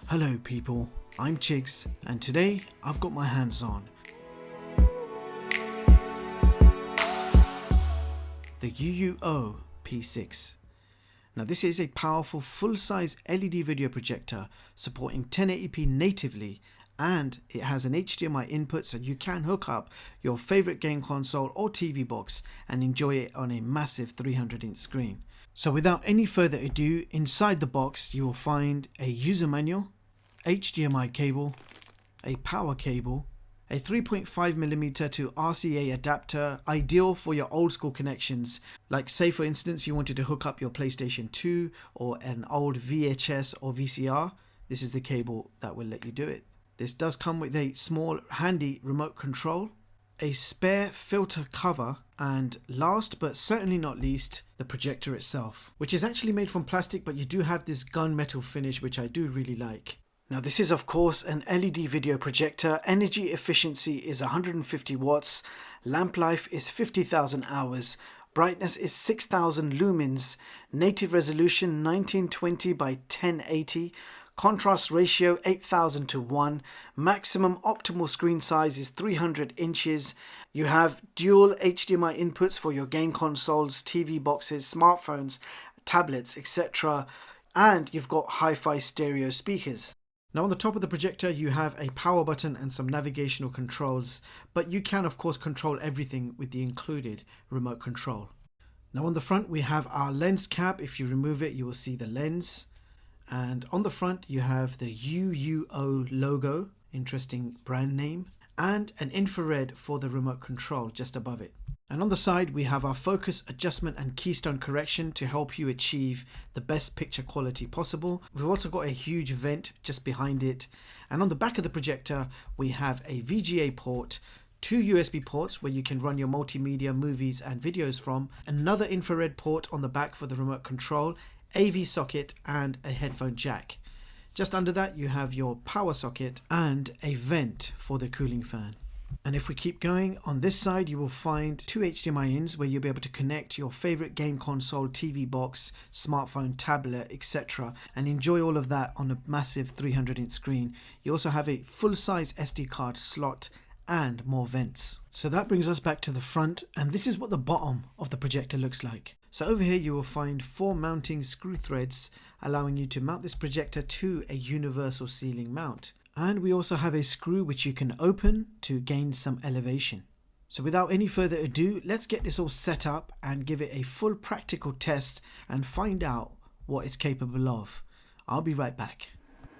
Hello people, I'm Chigs, and today I've got my hands on the UUO P6. Now this is a powerful full-size LED video projector supporting 1080p natively, and it has an HDMI input, so you can hook up your favorite game console or TV box and enjoy it on a massive 300-inch screen. So without any further ado, inside the box you will find a user manual, HDMI cable, a power cable, a 3.5mm to RCA adapter, ideal for your old school connections, like say for instance you wanted to hook up your PlayStation 2 or an old VHS or VCR. This is the cable that will let you do it. This does come with a small handy remote control, a spare filter cover, and last but certainly not least, the projector itself, which is actually made from plastic, but you do have this gunmetal finish which I do really like. Now this is of course an LED video projector. Energy efficiency is 150 watts, lamp life is 50,000 hours, brightness is 6000 lumens, native resolution 1920 by 1080, contrast ratio 8000 to 1, maximum optimal screen size is 300 inches. You have dual HDMI inputs for your game consoles, TV boxes, smartphones, tablets, etc. And you've got hi-fi stereo speakers. Now on the top of the projector you have a power button and some navigational controls, but you can of course control everything with the included remote control. Now on the front we have our lens cap. If you remove it you will see the lens, and on the front you have the UUO logo, interesting brand name, and an infrared for the remote control just above it. And on the side we have our focus adjustment and keystone correction to help you achieve the best picture quality possible. We've also got a huge vent just behind it, and on the back of the projector we have a VGA port, two USB ports where you can run your multimedia, movies and videos from, another infrared port on the back for the remote control, AV socket and a headphone jack. Just under that you have your power socket and a vent for the cooling fan. And if we keep going, on this side you will find two HDMI ins where you'll be able to connect your favorite game console, TV box, smartphone, tablet, etc. and enjoy all of that on a massive 300-inch screen. You also have a full-size SD card slot and more vents. So that brings us back to the front, and this is what the bottom of the projector looks like. So over here you will find 4 mounting screw threads allowing you to mount this projector to a universal ceiling mount. And we also have a screw which you can open to gain some elevation. So without any further ado, let's get this all set up and give it a full practical test and find out what it's capable of. I'll be right back.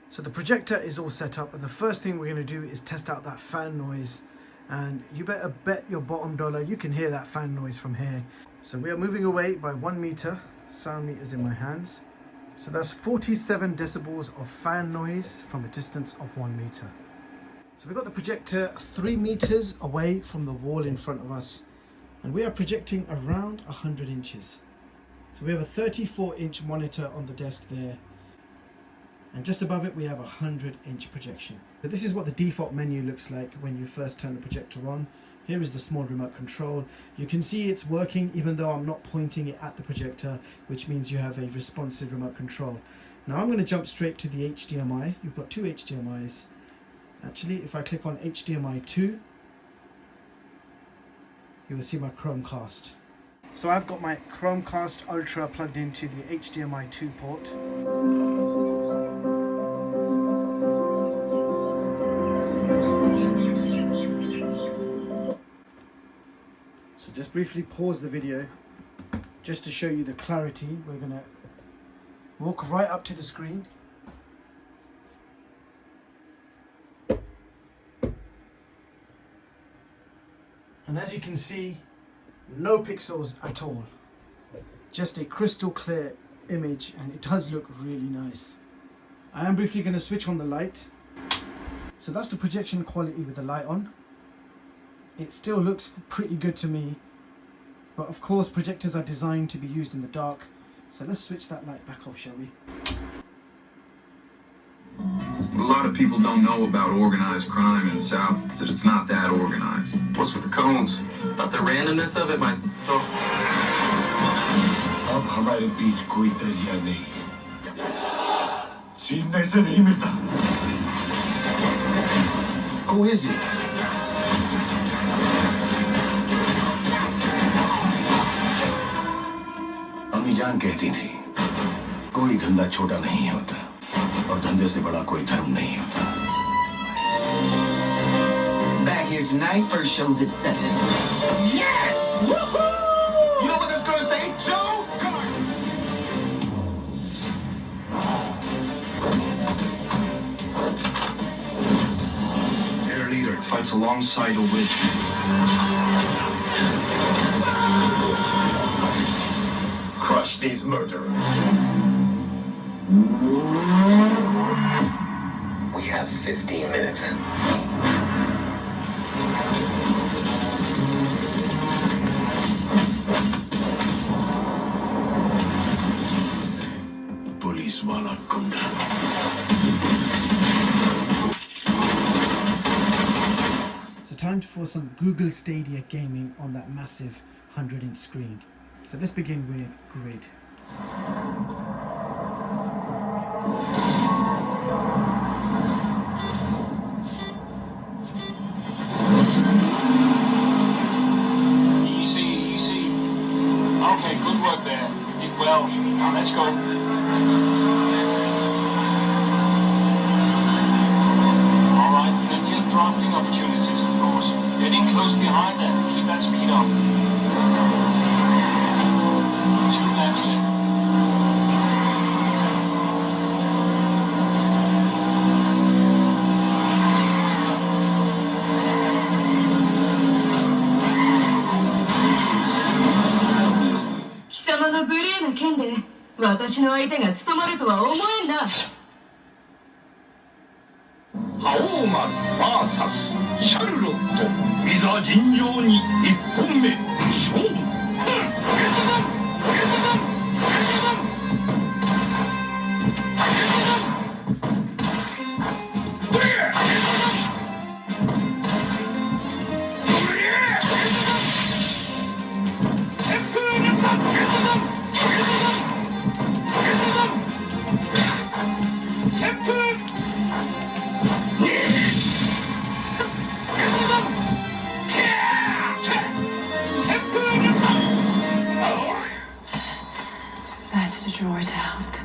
So the projector is all set up, and the first thing we're going to do is test out that fan noise. And you better bet your bottom dollar you can hear that fan noise from here. So we are moving away by 1 meter, sound meters in my hands. So that's 47 decibels of fan noise from a distance of 1 meter. So we've got the projector 3 meters away from the wall in front of us, and we are projecting around 100 inches. So we have a 34-inch monitor on the desk there, and just above it we have a 100-inch projection. So this is what the default menu looks like when you first turn the projector on. Here is the small remote control. You can see it's working even though I'm not pointing it at the projector, which means you have a responsive remote control. Now I'm going to jump straight to the HDMI. You've got 2 HDMIs. Actually, if I click on HDMI 2, you will see my Chromecast. So I've got my Chromecast Ultra plugged into the HDMI 2 port. So just briefly pause the video just to show you the clarity. We're going to walk right up to the screen. And as you can see, no pixels at all. Just a crystal clear image, and it does look really nice. I am briefly going to switch on the light. So that's the projection quality with the light on. It still looks pretty good to me, but of course projectors are designed to be used in the dark. So let's switch that light back off, shall we? What a lot of people don't know about organized crime in the South is that it's not that organized. What's with the cones? Thought the randomness of it might... Oh. हमारे बीच कोई दरिया नहीं है छीनने से नहीं मिलता Who is he? अम्मी जान कहती थी कोई धंधा छोटा नहीं होता और धंधे से बड़ा कोई धर्म नहीं होता Back here tonight, first show's at 7. Yes! Woohoo! You know what that's gonna say? Joe Garden! Their leader fights alongside a witch. Crush these murderers. We have 15 minutes. Police वाला गुंडा So time for some Google Stadia gaming on that massive 100-inch screen. So let's begin with Grid. Easy. Okay, good work there. You did well. Now let's go. Alright, plenty of drafting opportunities, of course. Getting close behind them. Keep that speed up. 2 laps in.「剣で私の相手が務まるとは思えんな」覇王丸 VS シャルロットいざ尋常に1本目勝負Better to draw it out.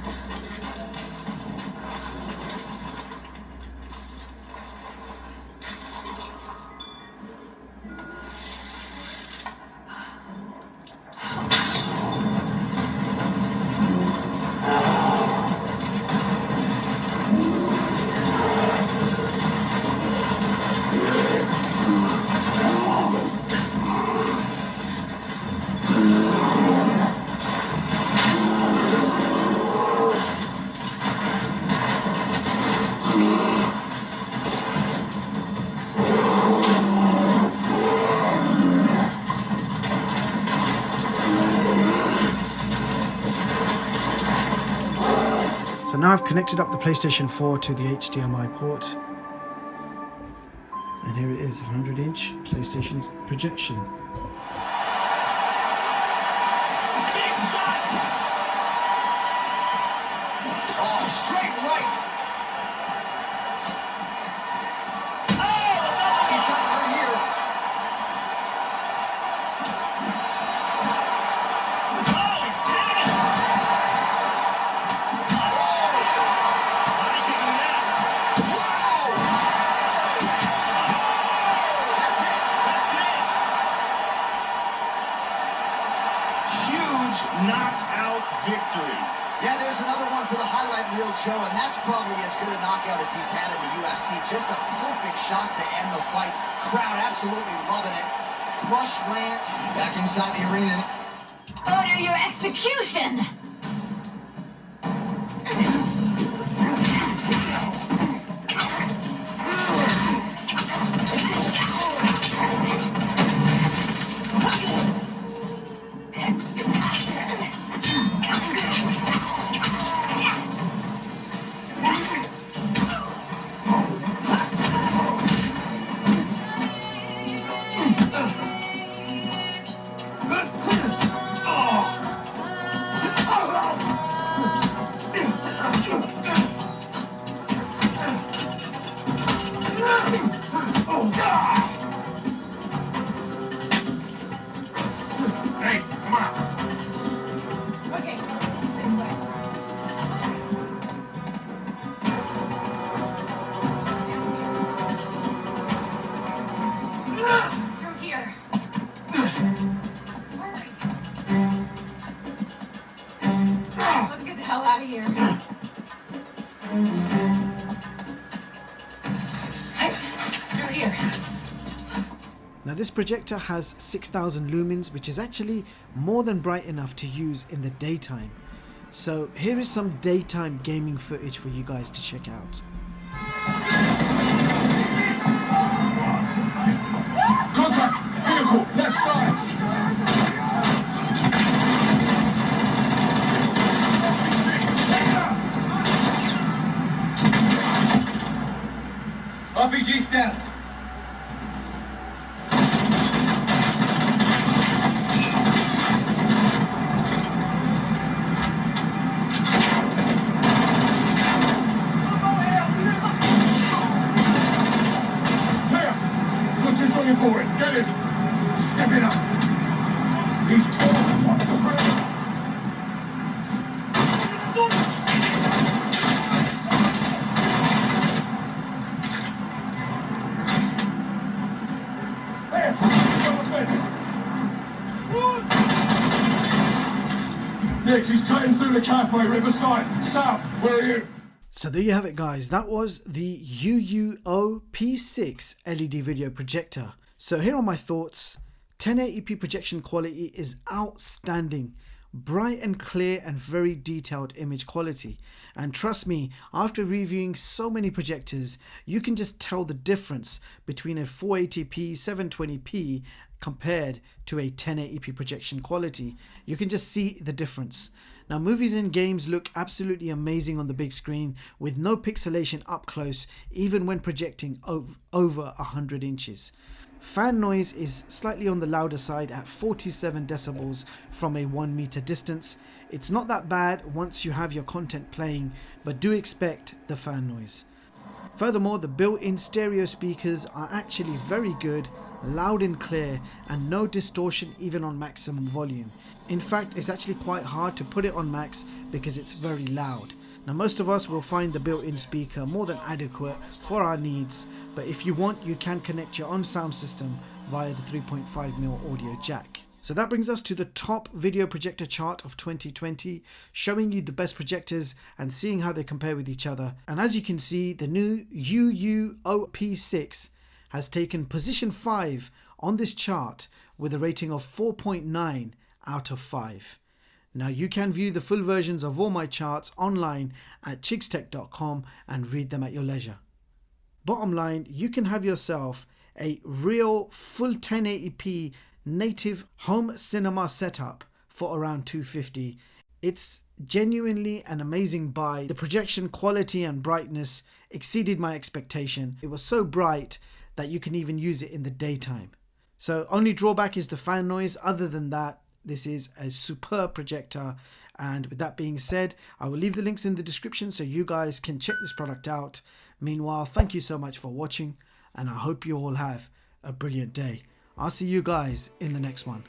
So now I've connected up the PlayStation 4 to the HDMI port, and here it is, 100-inch PlayStation projection. Straight right. Oh, he's got her here. Oh, he's tagging it. Body kicking it out. Whoa! That's it. Huge knockout victory. Yeah, there's another one for the highlight reel, Joe, and that's probably as good a knockout as he's had in the UFC. Just a perfect shot to end the fight. Crowd absolutely loving it. Flush land back inside the arena. Order your execution! this projector has 6000 lumens, which is actually more than bright enough to use in the daytime. So here is some daytime gaming footage for you guys to check out. Contact! Vehicle, left side! RPG stand! For it. Get it. Step it up. He's tall. Nick, he's cutting through the cafe, Riverside. South, where are you? So there you have it, guys. That was the UUO P6 LED video projector. So here are my thoughts. 1080p projection quality is outstanding. Bright and clear and very detailed image quality. And trust me, after reviewing so many projectors, you can just tell the difference between a 480p 720p compared to a 1080p projection quality. You can just see the difference. Now, movies and games look absolutely amazing on the big screen with no pixelation up close, even when projecting over 100 inches. Fan noise is slightly on the louder side at 47 decibels from a 1 meter distance. It's not that bad once you have your content playing, but do expect the fan noise. Furthermore, the built-in stereo speakers are actually very good, loud and clear, and no distortion even on maximum volume. In fact, it's actually quite hard to put it on max because it's very loud. Now, most of us will find the built-in speaker more than adequate for our needs, but if you want, you can connect your own sound system via the 3.5mm audio jack. So that brings us to the top video projector chart of 2020, showing you the best projectors and seeing how they compare with each other. And as you can see, the new UUO P6 has taken position 5 on this chart with a rating of 4.9 out of 5. Now, you can view the full versions of all my charts online at chigstech.com and read them at your leisure. Bottom line, you can have yourself a real full 1080p native home cinema setup for around $250. It's genuinely an amazing buy. The projection quality and brightness exceeded my expectation. It was so bright that you can even use it in the daytime. So only drawback is the fan noise. Other than that, this is a superb projector. And with that being said, I will leave the links in the description so you guys can check this product out. Meanwhile, thank you so much for watching, and I hope you all have a brilliant day. I'll see you guys in the next one.